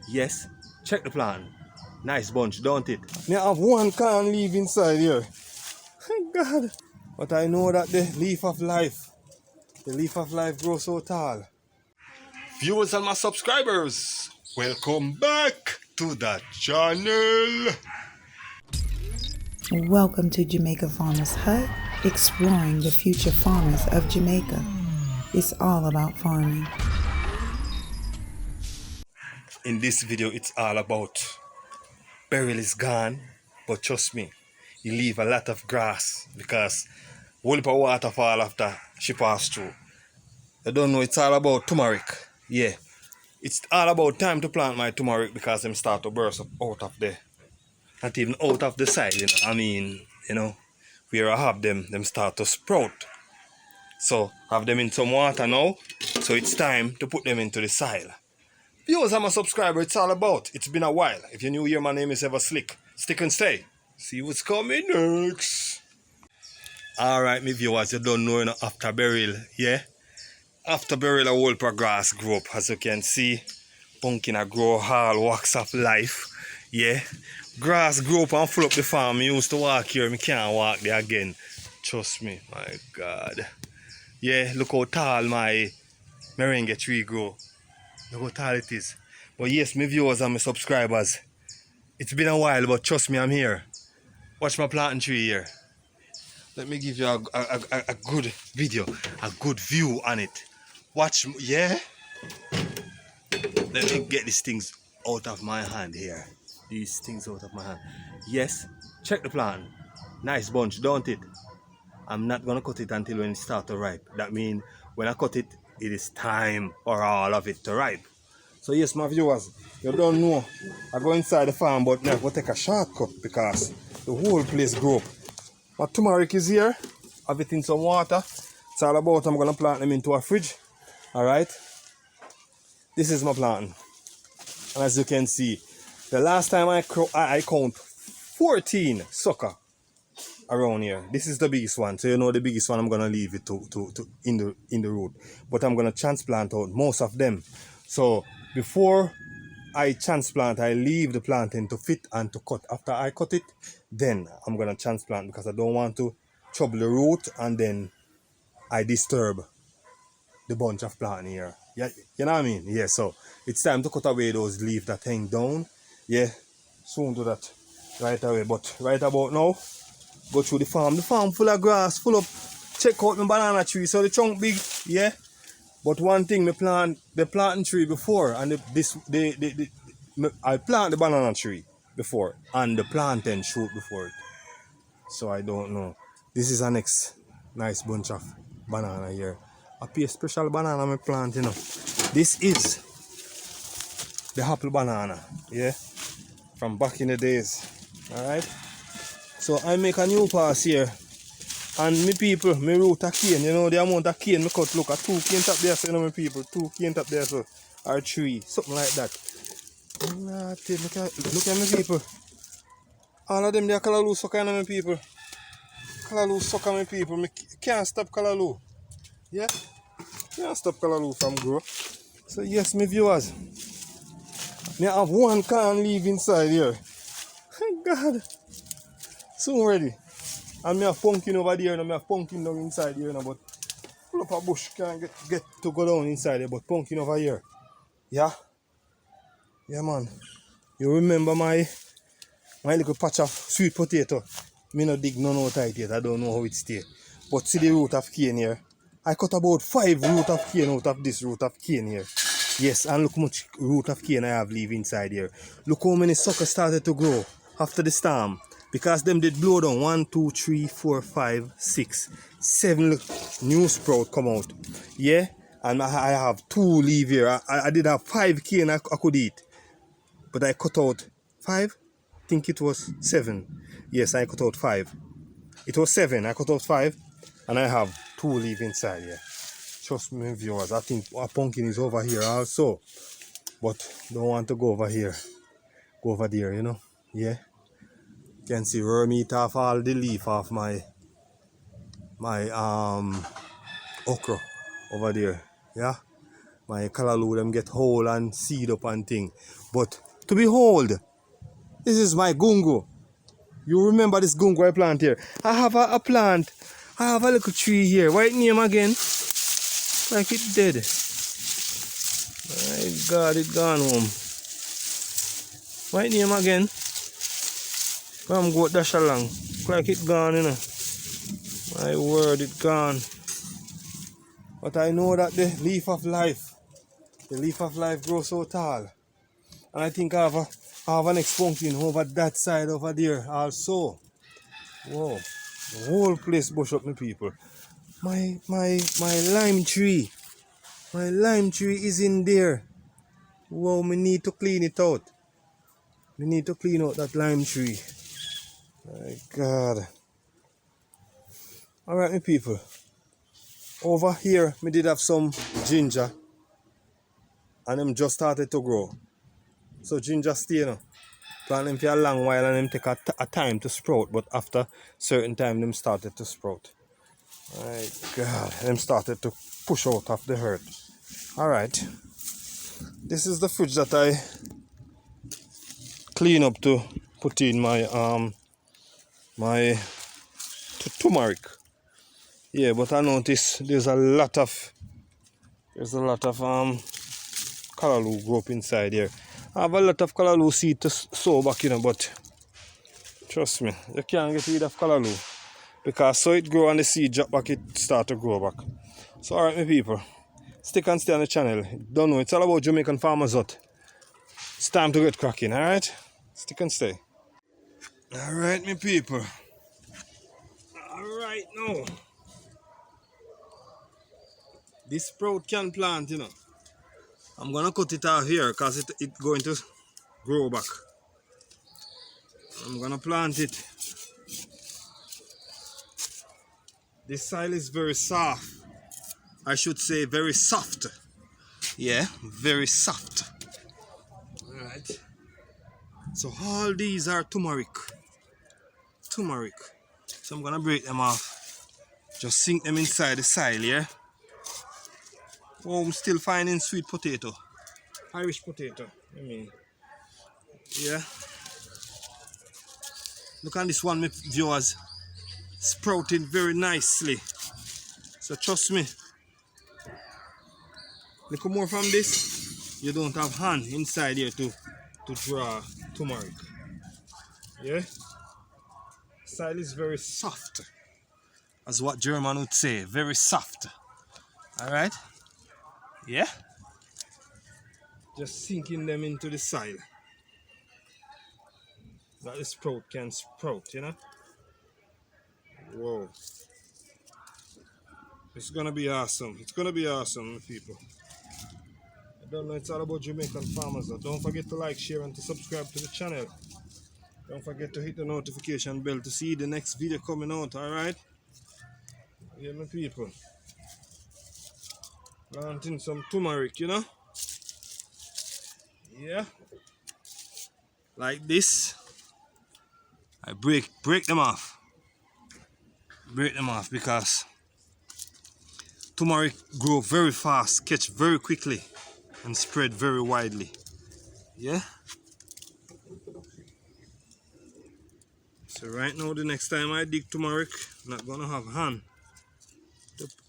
Yes, check the plant. Nice bunch, don't it? Me have one can leaf inside here. Thank God. But I know that the leaf of life grows so tall. Viewers and my subscribers, welcome back to the channel. Welcome to Jamaica Farmers Hut, exploring the future farmers of Jamaica. It's all about farming. In this video, it's all about Beryl is gone, but trust me, he leave a lot of grass because whole heap of water fall after she passed through. I don't know, it's all about turmeric. Yeah, it's all about time to plant my turmeric because them start to burst up out of the, not even out of the side, you know. I mean, you know, where I have them start to sprout. So have them in some water now. So it's time to put them into the soil. Viewers, I'm a subscriber. It's all about. It's been a while. If you're new here, my name is Ever Slick. Stick and stay. See what's coming next. Alright, my viewers, you don't know, after Beryl, yeah? After Beryl, a whole heap of grass grow up. As you can see, pumpkin a grow all walks of life. Yeah? Grass grow up and full up the farm. I used to walk here, I can't walk there again. Trust me, my God. Yeah, look how tall my merengue tree grow. Look how tall it is. But yes, my viewers and my subscribers, it's been a while, but trust me, I'm here. Watch my planting tree here. Let me give you a good video, a good view on it. Watch, yeah? Let me get these things out of my hand here. These things out of my hand. Yes, check the plant. Nice bunch, don't it? I'm not gonna cut it until when it starts to ripe. That means when I cut it, it is time for all of it to ripe. So yes, my viewers, you don't know, I go inside the farm, but now I go take a shortcut because the whole place grow up. My turmeric is here, have it in some water. It's all about, I'm gonna plant them into a fridge. Alright? This is my planting. And as you can see, the last time I count 14 sucker around here. This is the biggest one, so you know the biggest one I'm gonna leave it to in the root. But I'm gonna transplant out most of them. So before I transplant, I leave the planting to fit and to cut. After I cut it, then I'm gonna transplant because I don't want to trouble the root and then I disturb the bunch of planting here. Yeah, you know what I mean? Yeah, so it's time to cut away those leaves that hang down. Yeah, soon do that right away. But right about now, go through the farm. The farm full of grass, full of. Check out my banana tree. So the trunk big, yeah. But one thing, me plant the planting tree before, and I plant the banana tree before, and the plantain shoot before it. So I don't know. This is a next nice bunch of banana here. I pay a special banana me plant, you know. This is the apple banana, yeah, from back in the days. All right. So I make a new pass here. And me people, me root a cane, you know the amount of cane me cut, look at 2 cane top there, so you know me people, 2 cane top there, so, or 3, something like that. Look at me people. All of them they are callaloo sucker, you know me people. Callaloo sucker me people, me can't stop callaloo. Yeah? Can't stop callaloo from grow. So yes, me viewers, me have one can leaf inside here. Thank God. Soon ready. And me have pumpkin over there, and me have pumpkin down inside here, but full up a bush, can't get to go down inside there, but pumpkin over here. Yeah? Yeah, man. You remember my little patch of sweet potato? Me no dig none out yet, I don't know how it stay. But see the root of cane here. I cut about 5 root of cane out of this root of cane here. Yes, and look how much root of cane I have leave inside here. Look how many suckers started to grow after the storm. Because them did blow down 1, 2, 3, 4, 5, 6, 7 new sprout come out. Yeah? And I have 2 leave here. I did have 5 cane I could eat. But I cut out 5? I think it was 7. Yes, I cut out 5. It was 7. I cut out 5. And I have 2 leave inside here. Trust me, viewers. I think a pumpkin is over here also. But don't want to go over here. Go over there, you know. Yeah. You can see worm eat off all the leaf off my okra over there. Yeah. my callaloo them get whole and seed up and thing. But to behold, this is my gungo. You remember this gungo I plant here? I have a plant. I have a little tree here. What name again? Like it dead. My God, it gone home. What name again? Come go dash along. Like it gone, you know. My word, it gone. But I know that the leaf of life grows so tall. And I think I have an next pumpkin over that side over there also. Whoa. The whole place bush up, my people. My lime tree. My lime tree is in there. Whoa, we need to clean it out. We need to clean out that lime tree. My God. Alright, my people. Over here, we did have some ginger. And them just started to grow. So ginger stay, you know. Plant them for a long while and them take a time to sprout. But after certain time, them started to sprout. My God. Them started to push out of the earth. Alright. This is the fridge that I clean up to put in my my turmeric. Yeah, but I notice there's a lot of callaloo grow up inside here. I have a lot of callaloo seed to sow back, you know, but trust me, you can't get rid of callaloo because so it grow and the seed drop back, it start to grow back. So alright, my people, stick and stay on the channel. Don't know, it's all about Jamaican farmers hut. It's time to get cracking, alright? Stick and stay. Alright, my people. Alright now. This sprout can plant, you know. I'm gonna cut it out here because it's going to grow back. I'm gonna plant it. This soil is very soft. I should say very soft. Yeah, very soft. Alright. So all these are turmeric. Turmeric. So I'm gonna break them off. Just sink them inside the soil here. Oh, I'm still finding sweet potato. Irish potato, I mean. Yeah. Look at this one, my viewers. Sprouting very nicely. So trust me. Look more from this. You don't have hand inside here to draw turmeric. Yeah. Soil is very soft. As what German would say. Very soft. Alright. Yeah, just sinking them into the soil that the sprout can sprout, you know. Whoa, it's gonna be awesome. It's gonna be awesome, people. I don't know, it's all about Jamaican farmers. Don't forget to like, share, and to subscribe to the channel. Don't forget to hit the notification bell to see the next video coming out. All right, yeah, my people. Planting some turmeric, you know. Yeah, like this. I break them off. Break them off because turmeric grow very fast, catch very quickly, and spread very widely. Yeah. So right now, the next time I dig turmeric, I'm not gonna have hand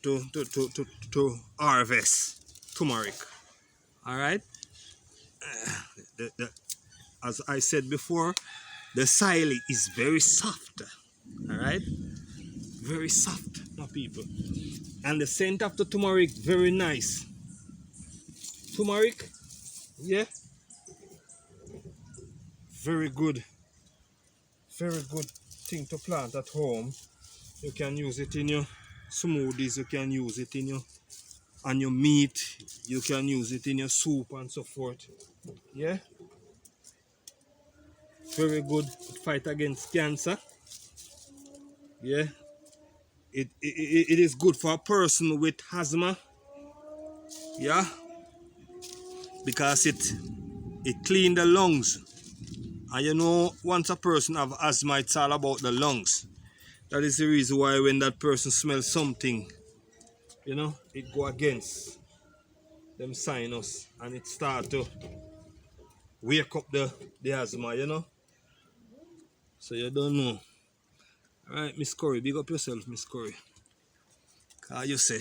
to harvest turmeric. All right. As I said before, the soil is very soft. All right, very soft, my people, and the scent of the turmeric very nice. Turmeric, yeah, very good thing to plant at home. You can use it in your smoothies, you can use it in your meat, you can use it in your soup and so forth. Yeah, very good. Fight against cancer. Yeah, it is good for a person with asthma. Yeah, because it cleans the lungs. And you know, once a person have asthma, it's all about the lungs. That is the reason why when that person smells something, you know, it go against them sinus and it start to wake up the asthma, you know. So you don't know. Alright, Miss Curry, big up yourself, Miss Curry. Cause you say,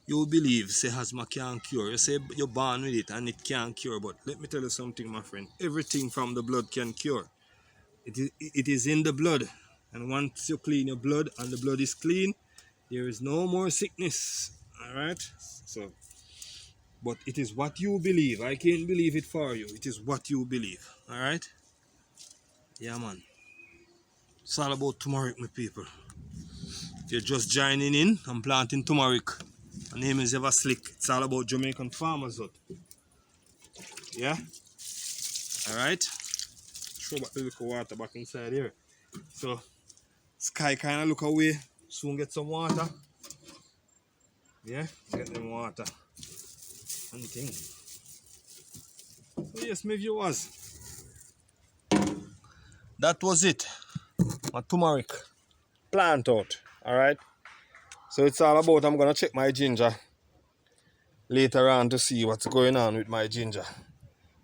you believe say asthma can't cure. You say you're born with it and it can't cure. But let me tell you something, my friend. Everything from the blood can cure. It is in the blood. And once you clean your blood and the blood is clean, there is no more sickness. Alright? So, but it is what you believe. I can't believe it for you. It is what you believe. Alright? Yeah, man. It's all about turmeric, my people. If you're just joining in, I'm planting turmeric. My name is Ever Slick. It's all about Jamaican farmers. Yeah? Alright? Throw back the little water back inside here. So, sky kind of look away. Soon get some water. Yeah? Get them water. And things. So yes, my viewers. That was it. My turmeric plant out. Alright? So it's all about, I'm going to check my ginger later on to see what's going on with my ginger.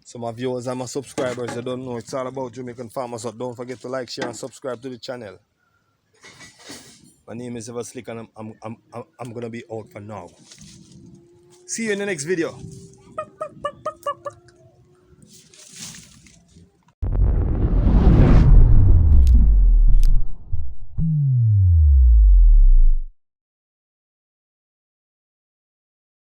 So my viewers and my subscribers, they don't know, it's all about Jamaican farmers. So don't forget to like, share and subscribe to the channel. My name is Ever Slick and I'm going to be out for now. See you in the next video.